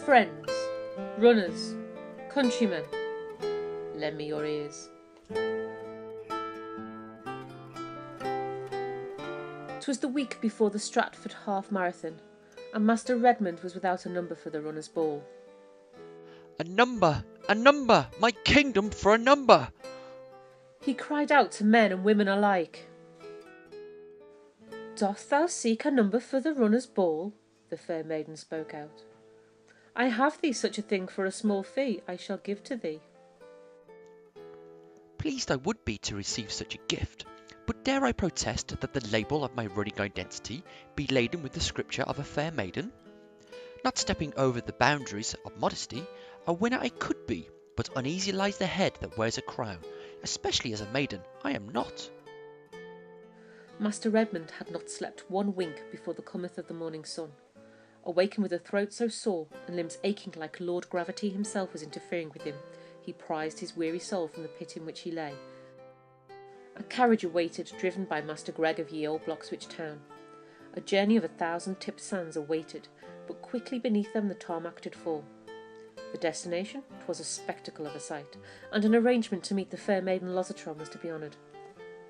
Friends, runners, countrymen, lend me your ears. 'Twas the week before the Stratford half marathon, and Master Redmond was without a number for the runners' ball. A number! A number! My kingdom for a number! He cried out to men and women alike. Dost thou seek a number for the runners' ball? The fair maiden spoke out. I have thee such a thing for a small fee I shall give to thee. Pleased I would be to receive such a gift, but dare I protest that the label of my running identity be laden with the scripture of a fair maiden? Not stepping over the boundaries of modesty, a winner I could be, but uneasy lies the head that wears a crown, especially as a maiden I am not. Master Redmond had not slept one wink before the cometh of the morning sun. Awakened with a throat so sore and limbs aching like Lord Gravity himself was interfering with him, he prized his weary soul from the pit in which he lay. A carriage awaited, driven by Master Greg of ye old Bloxwich town. A journey of 1,000 tipped sands awaited, but quickly beneath them the tarmac did fall. The destination 'twas a spectacle of a sight, and an arrangement to meet the fair maiden Losatron was to be honoured.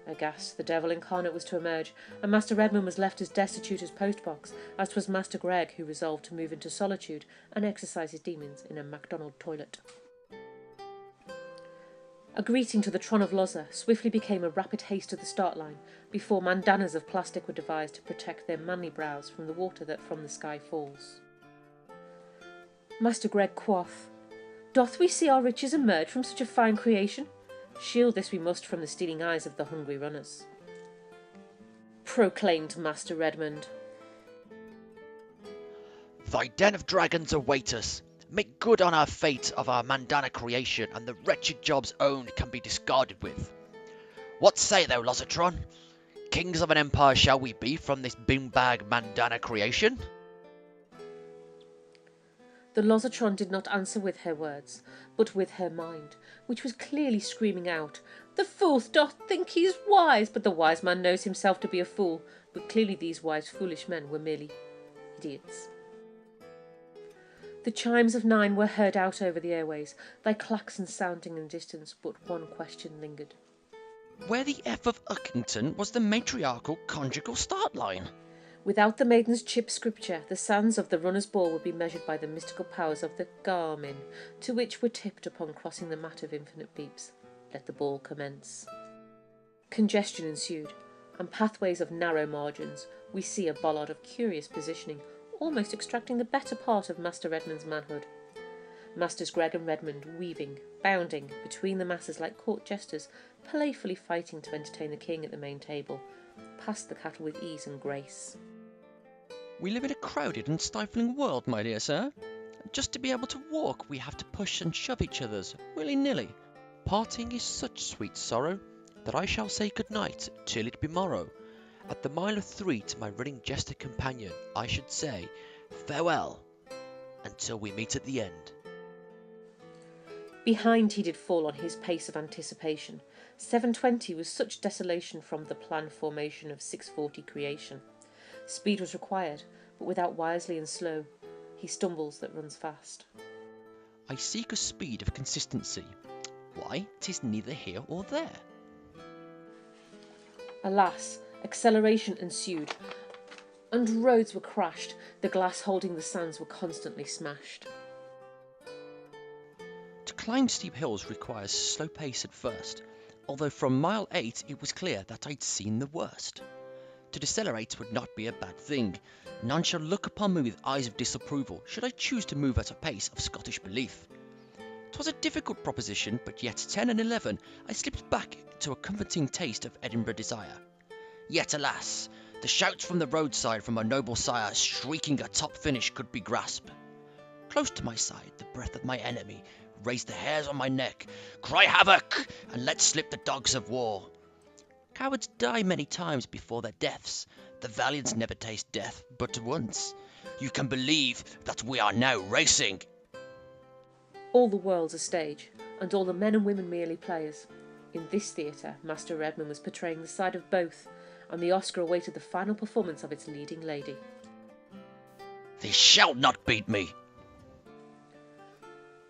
Aghast, the devil incarnate was to emerge, and Master Redmond was left as destitute as postbox, as 'twas Master Greg who resolved to move into solitude and exercise his demons in a MacDonald toilet. A greeting to the Tron of Loza swiftly became a rapid haste to the start line, before mandanas of plastic were devised to protect their manly brows from the water that from the sky falls. Master Greg quoth, Doth we see our riches emerge from such a fine creation? Shield this we must from the stealing eyes of the hungry runners. Proclaimed Master Redmond. Thy den of dragons await us. Make good on our fate of our mandana creation, and the wretched jobs owned can be discarded with. What say thou, Losatron? Kings of an empire shall we be from this beanbag mandana creation? The Losatron did not answer with her words, but with her mind, which was clearly screaming out, The fool doth think he is wise, but the wise man knows himself to be a fool, but clearly these wise foolish men were merely idiots. The chimes of 9 were heard out over the airways, thy klaxons sounding in the distance, but one question lingered. Where the F of Uckington was the matriarchal conjugal start line? Without the maiden's chip scripture, the sands of the runner's ball would be measured by the mystical powers of the Garmin, to which were tipped upon crossing the mat of infinite beeps. Let the ball commence. Congestion ensued, and pathways of narrow margins, we see a bollard of curious positioning, almost extracting the better part of Master Redmond's manhood. Masters Greg and Redmond weaving, bounding, between the masses like court jesters, playfully fighting to entertain the king at the main table, passed the cattle with ease and grace. We live in a crowded and stifling world, my dear sir. Just to be able to walk, we have to push and shove each other's, willy-nilly. Parting is such sweet sorrow, that I shall say good night till it be morrow. At the mile of 3 to my running jester companion, I should say, farewell, until we meet at the end. Behind he did fall on his pace of anticipation. 7:20 was such desolation from the planned formation of 6:40 creation. Speed was required, but without wisely and slow, he stumbles that runs fast. I seek a speed of consistency. Why, 'tis neither here or there. Alas, acceleration ensued, and roads were crashed, the glass holding the sands were constantly smashed. To climb steep hills requires slow pace at first, although from mile 8 it was clear that I'd seen the worst. To decelerate would not be a bad thing. None shall look upon me with eyes of disapproval should I choose to move at a pace of Scottish belief. 'Twas a difficult proposition, but yet 10 and 11 I slipped back to a comforting taste of Edinburgh desire. Yet alas, the shouts from the roadside from a noble sire shrieking a top finish could be grasped. Close to my side, the breath of my enemy raised the hairs on my neck. Cry havoc, and let slip the dogs of war. Cowards die many times before their deaths. The valiant never taste death but once. You can believe that we are now racing. All the world's a stage, and all the men and women merely players. In this theatre, Master Redmond was portraying the side of both, and the Oscar awaited the final performance of its leading lady. Thee shalt not beat me.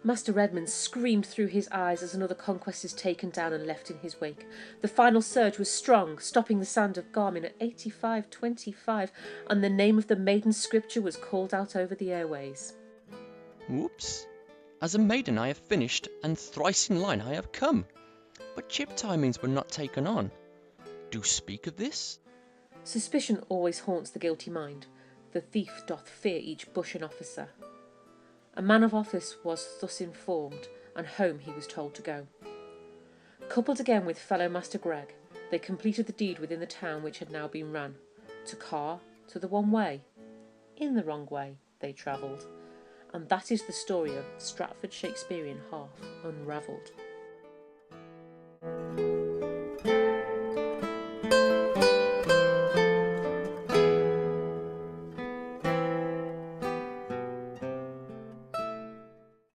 Master Redmond screamed through his eyes as another conquest is taken down and left in his wake. The final surge was strong, stopping the sound of Garmin at 85-25, and the name of the maiden scripture was called out over the airways. Whoops. As a maiden I have finished, and thrice in line I have come. But chip timings were not taken on. Do speak of this? Suspicion always haunts the guilty mind. The thief doth fear each bush and officer. A man of office was thus informed, and home he was told to go. Coupled again with fellow Master Greg, they completed the deed within the town which had now been run. To Carr, to the one way. In the wrong way they travelled. And that is the story of Stratford Shakespearean half unravelled.